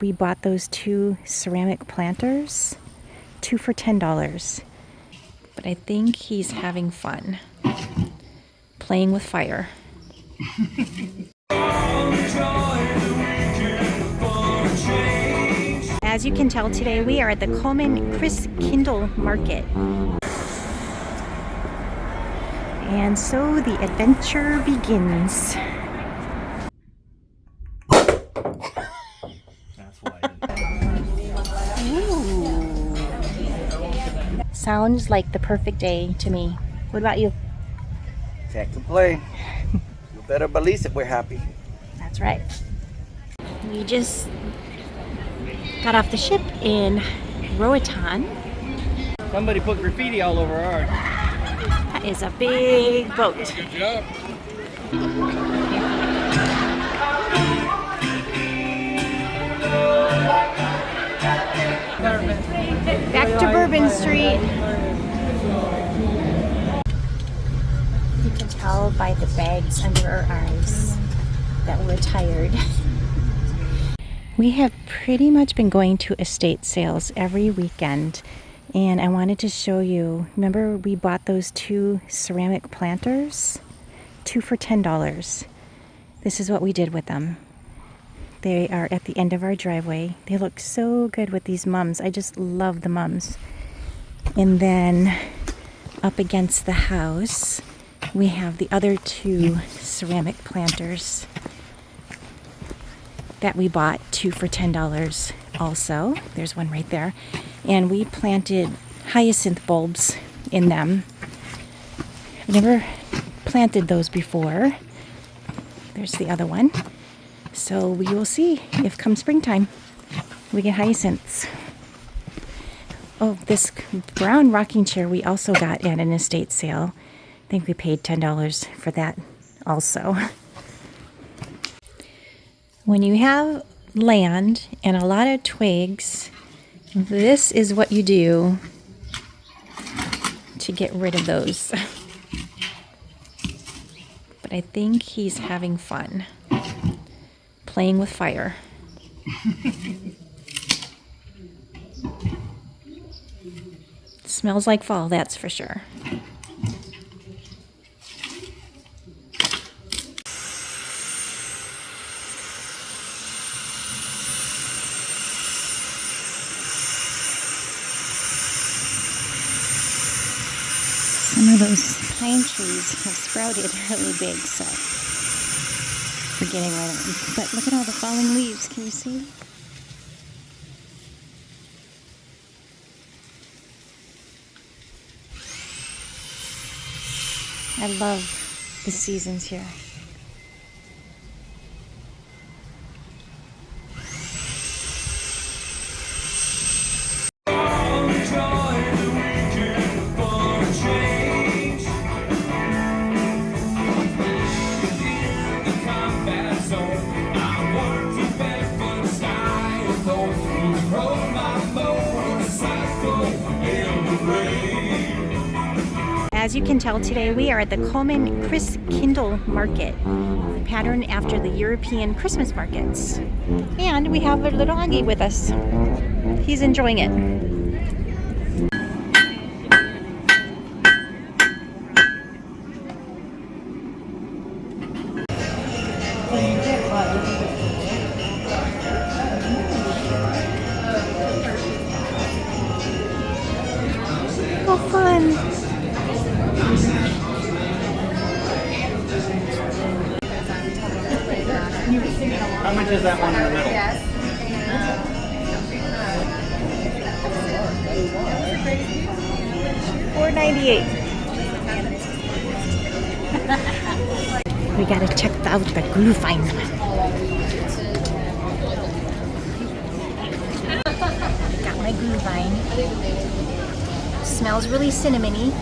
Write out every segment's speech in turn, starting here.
We bought those 2 ceramic planters, 2 for $10. But I think he's having fun playing with fire. As you can tell, today we are at the Cullman Christkindlmarkt. And so the adventure begins. Ooh. Sounds like the perfect day to me. What about you? Can't complain. You better believe it, we're happy. That's right. We just got off the ship in Roatan. Somebody put graffiti all over ours. That is a big boat. Good job. Back to Bourbon Street. You can tell by the bags under our arms that we're tired. We have pretty much been going to estate sales every weekend, and I wanted to show you. Remember, we bought those 2 ceramic planters, 2 for $10. This is what we did with them. They are at the end of our driveway. They look so good with these mums. I just love the mums. And then up against the house, we have the other 2 ceramic planters that we bought, 2 for $10 also. There's one right there. And we planted hyacinth bulbs in them. I've never planted those before. There's the other one. So we will see if come springtime we get hyacinths. Oh, this brown rocking chair we also got at an estate sale. I think we paid $10 for that also. When you have land and a lot of twigs, this is what you do to get rid of those. But I think he's having fun playing with fire. Smells like fall, that's for sure. Some of those pine trees have sprouted really big, so we're getting rid of them. But look at all the falling leaves. Can you see? I love the seasons here. As you can tell, today we are at the Cullman Christkindlmarkt, patterned after the European Christmas markets. And we have a little Augie with us. He's enjoying it. Oh, fun! How much is that one in the middle? Yes. $4.98. We gotta check out the glühwein. Got my glühwein. Smells really cinnamony.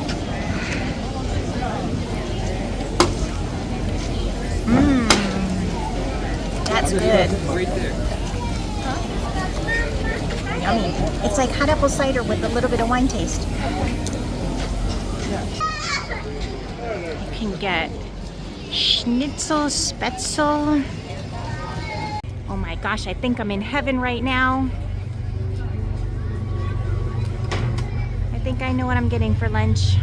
That's good. Yummy. It's like hot apple cider with a little bit of wine taste. You can get schnitzel, spätzle. Oh my my gosh, I think I'm in heaven right now. I think I know what I'm getting for lunch.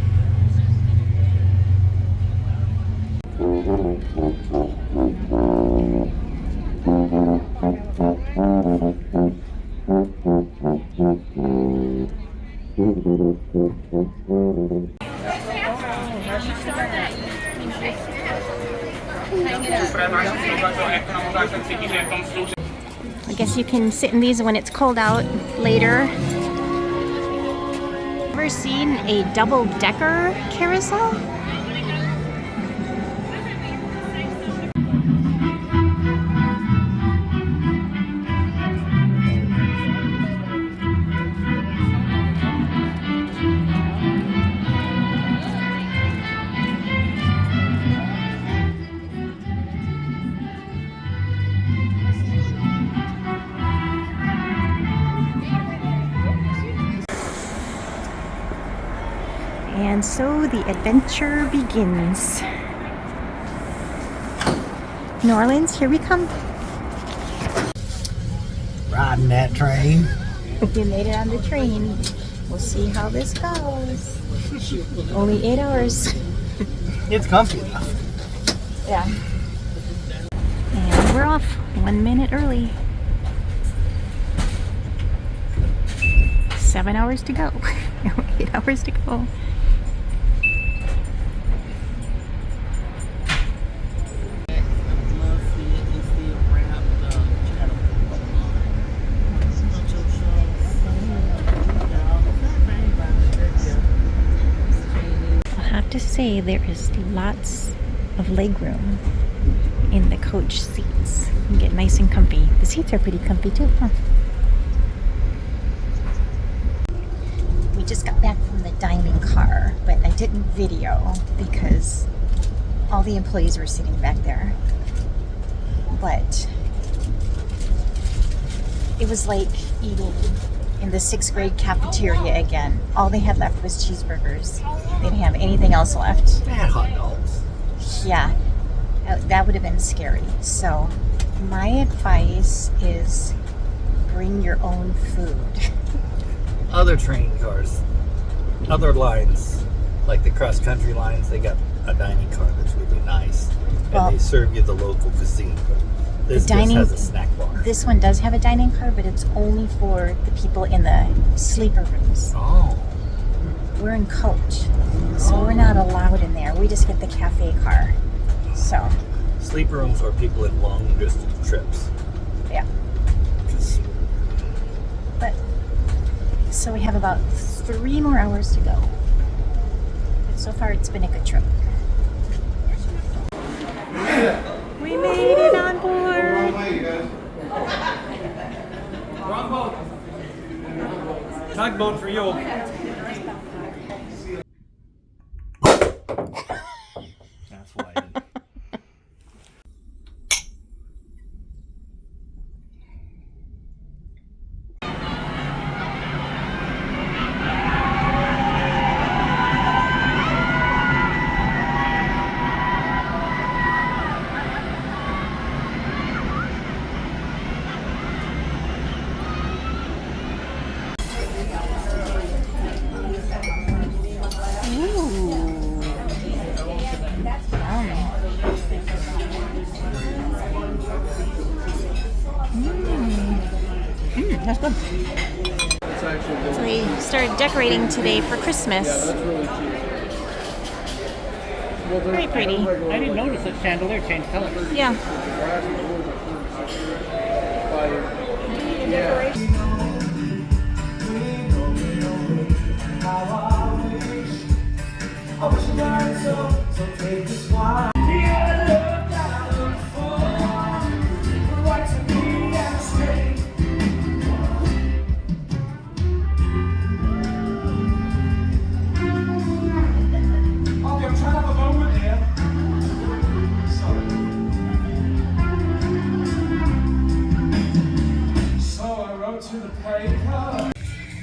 I guess you can sit in these when it's cold out later. Ever seen a double-decker carousel? And so the adventure begins. New Orleans, here we come. Riding that train. You made it on the train. We'll see how this goes. Only 8 hours. It's comfy enough. Yeah. And we're off 1 minute early. 7 hours to go. 8 hours to go. To say there is lots of legroom in the coach seats. You can get nice and comfy. The seats are pretty comfy too, huh? We just got back from the dining car, but I didn't video because all the employees were sitting back there. But it was like eating in the 6th grade cafeteria again. All they had left was cheeseburgers. They didn't have anything else left. They had hot dogs. Yeah, that would have been scary. So my advice is bring your own food. Other train cars, other lines, like the cross-country lines, they got a dining car that's really nice. And Well, they serve you the local cuisine. But this just has a snack bar. This one does have a dining car, but it's only for the people in the sleeper rooms. Oh. We're in coach, so we're not allowed in there. We just get the cafe car. So, Sleeper rooms are people in long-distance trips. yeah. But, so we have about 3 more hours to go. But so far it's been a good trip. We made it on board. Wrong boat. Tugboat for you. That's why. That's good. So we started decorating today for Christmas. Very pretty. I didn't notice that chandelier changed color. Yeah.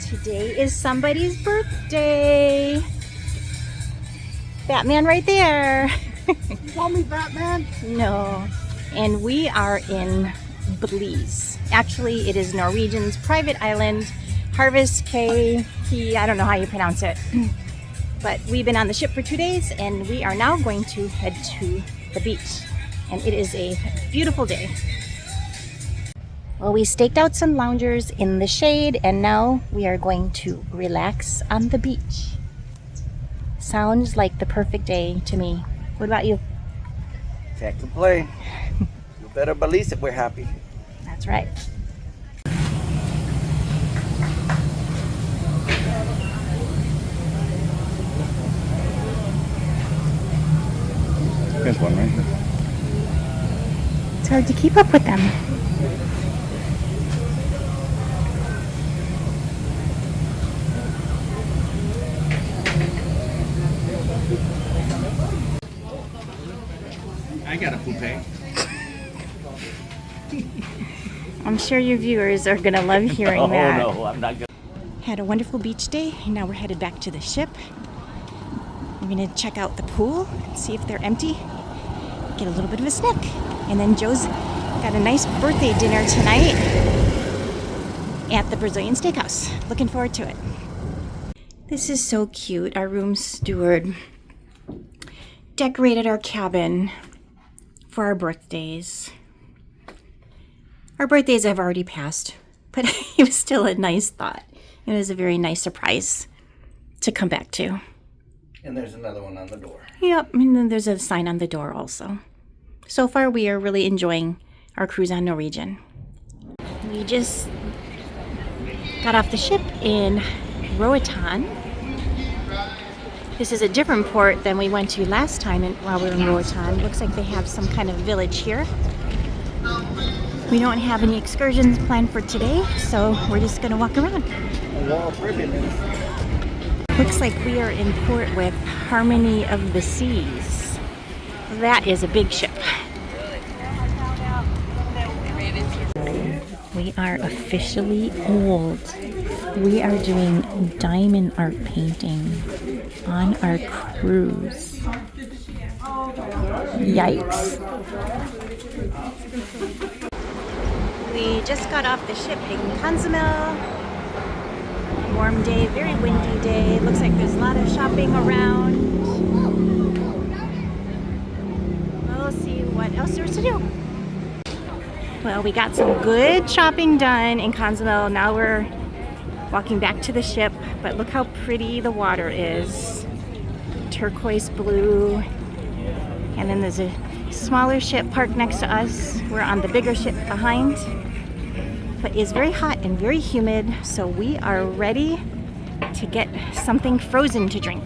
Today is somebody's birthday. Batman right there. Call me Batman. No. And we are in Belize. Actually, it is Norwegian's private island, Harvest K. I don't know how you pronounce it. But we've been on the ship for 2 days and we are now going to head to the beach. And it is a beautiful day. Well, we staked out some loungers in the shade and now we are going to relax on the beach. Sounds like the perfect day to me. What about you? Can't complain. You better believe it, we're happy. That's right. There's one right here. It's hard to keep up with them. I got a poupée. I'm sure your viewers are going to love hearing that. No, I'm not gonna. Had a wonderful beach day, and now we're headed back to the ship. We're going to check out the pool, see if they're empty, get a little bit of a snack. And then Joe's got a nice birthday dinner tonight at the Brazilian Steakhouse. Looking forward to it. This is so cute. Our room steward decorated our cabin for our birthdays. Our birthdays have already passed, but it was still a nice thought. It was a very nice surprise to come back to. And there's another one on the door. Yep, and then there's a sign on the door also. So far, we are really enjoying our cruise on Norwegian. We just got off the ship in Roatan. This is a different port than we went to last time while we were in Roatan. Looks like they have some kind of village here. We don't have any excursions planned for today, so we're just going to walk around. Looks like we are in port with Harmony of the Seas. That is a big ship. We are officially old. We are doing diamond art painting on our cruise. Yikes. We just got off the ship in Cozumel. Warm day, very windy day. Looks like there's a lot of shopping around. We'll see what else there's to do. Well, we got some good shopping done in Cozumel. Now we're walking back to the ship, but look how pretty the water is. Turquoise blue. And then there's a smaller ship parked next to us. We're on the bigger ship behind. But it's very hot and very humid, so we are ready to get something frozen to drink.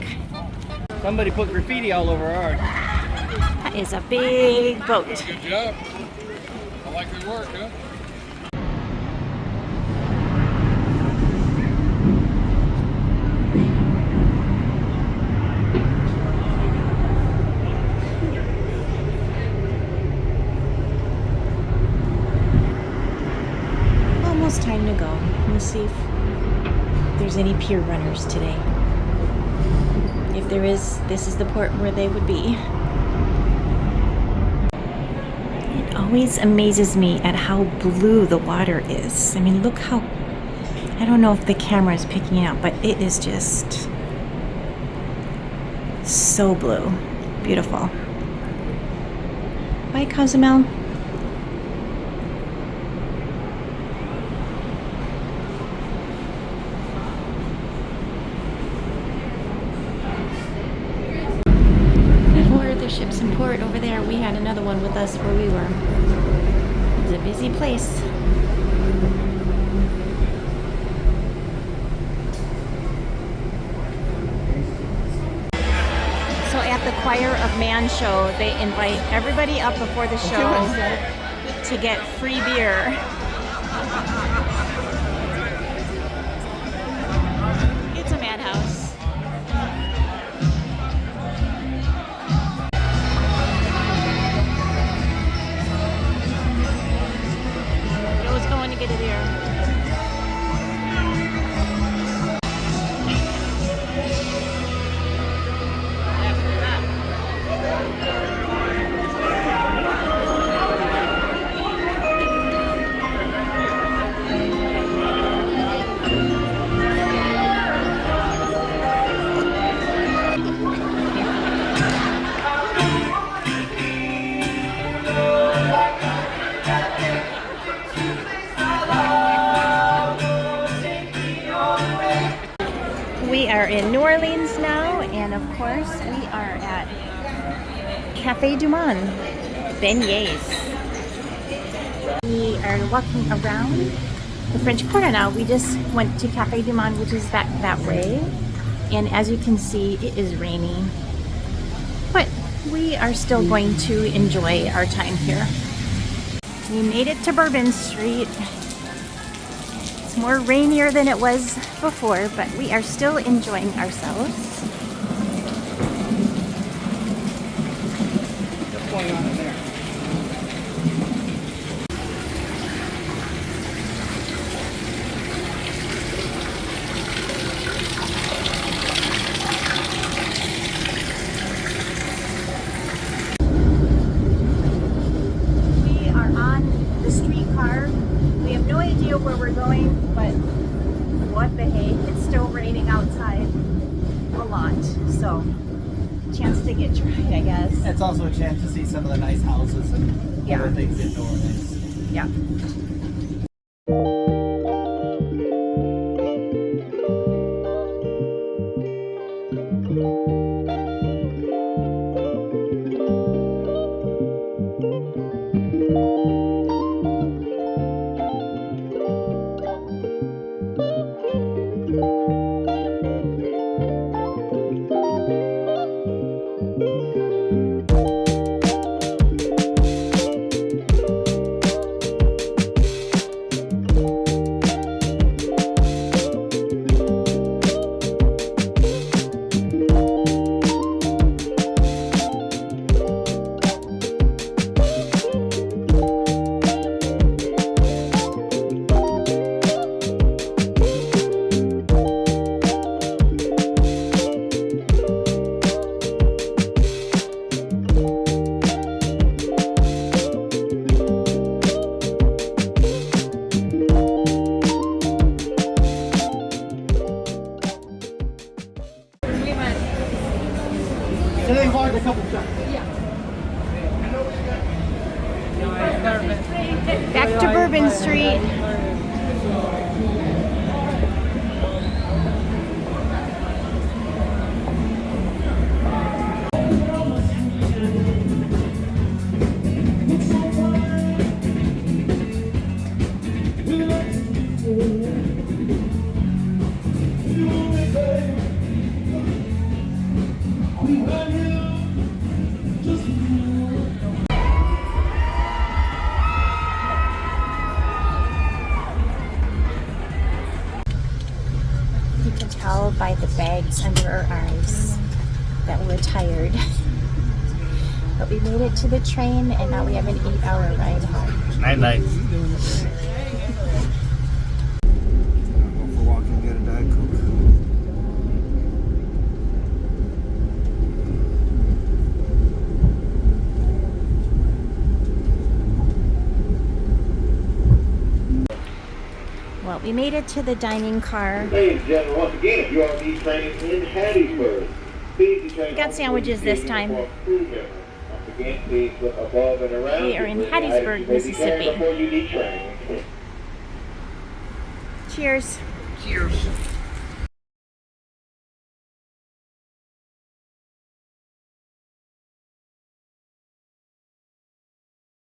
Somebody put graffiti all over ours. That is a big boat. Good job. I like your work, huh? Almost time to go. We'll see if there's any pier runners today. If there is, this is the port where they would be. It always amazes me at how blue the water is. I mean, look how, I don't know if the camera is picking it up, but it is just so blue. Beautiful. Bye, Cozumel. Ships in port over there. We had another one with us where we were. It's a busy place. So at the Choir of Man show, they invite everybody up before the show to get free beer. It's a madhouse. Get it here. We are in New Orleans now, and of course we are at Cafe du Monde, beignets. We are walking around the French Quarter now. We just went to Cafe du Monde, which is back that way, and as you can see, it is rainy. But we are still going to enjoy our time here. We made it to Bourbon Street. It's more rainier than it was before, but we are still enjoying ourselves. What's going on in there? We are on the streetcar. We have no idea where we're going, but what the hey, it's still raining outside a lot, so chance to get dried, I guess. It's also a chance to see some of the nice houses and Yeah. other things in New Orleans. Yeah. Anything hard a couple times. Back to Bourbon Street. You can tell by the bags under our eyes that we're tired. But we made it to the train, and now we have an 8-hour ride home. Night night. Go for a walk and get a Diet Coke. Well, we made it to the dining car. Ladies and gentlemen, once again, if you are indeed training in Hattiesburg, please be trained. We got sandwiches this time. Once again, please look above and around. We are in Before the Hattiesburg, items may be carried Mississippi. Before you need training. Cheers. Cheers.